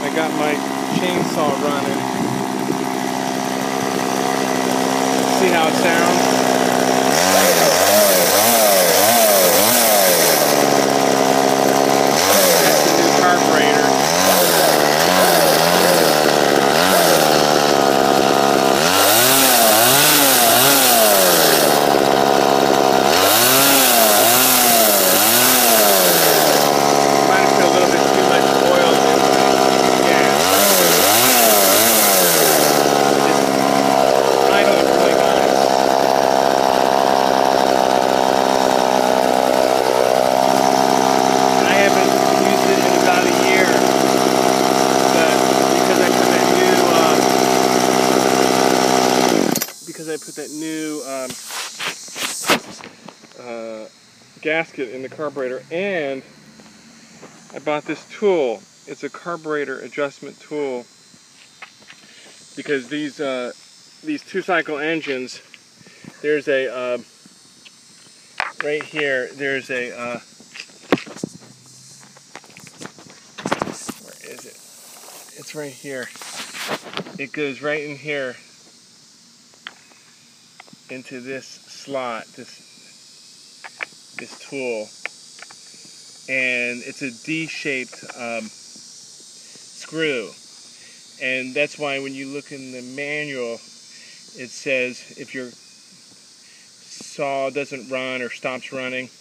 I got my chainsaw running. See how it sounds? That's the new carburetor. I put that new gasket in the carburetor, and I bought this tool. It's a carburetor adjustment tool because these two-cycle engines, there's a right here. There's a where is it? It's right here. It goes right in here into this slot, this tool, and it's a D-shaped screw, and that's why when you look in the manual it says if your saw doesn't run or stops running,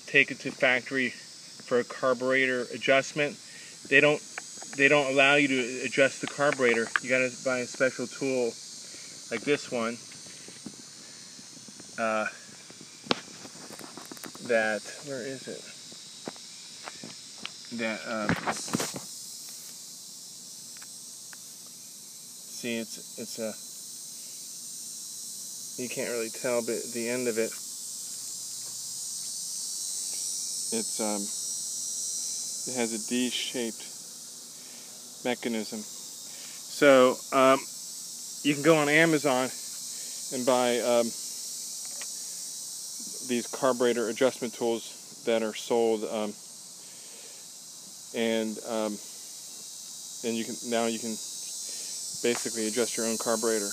take it to factory for a carburetor adjustment. They don't allow you to adjust the carburetor. You got to buy a special tool like this one. Where is it? See, it's a, you can't really tell, but at the end of it, it has a D-shaped mechanism. So you can go on Amazon and buy these carburetor adjustment tools that are sold, and you can basically adjust your own carburetor.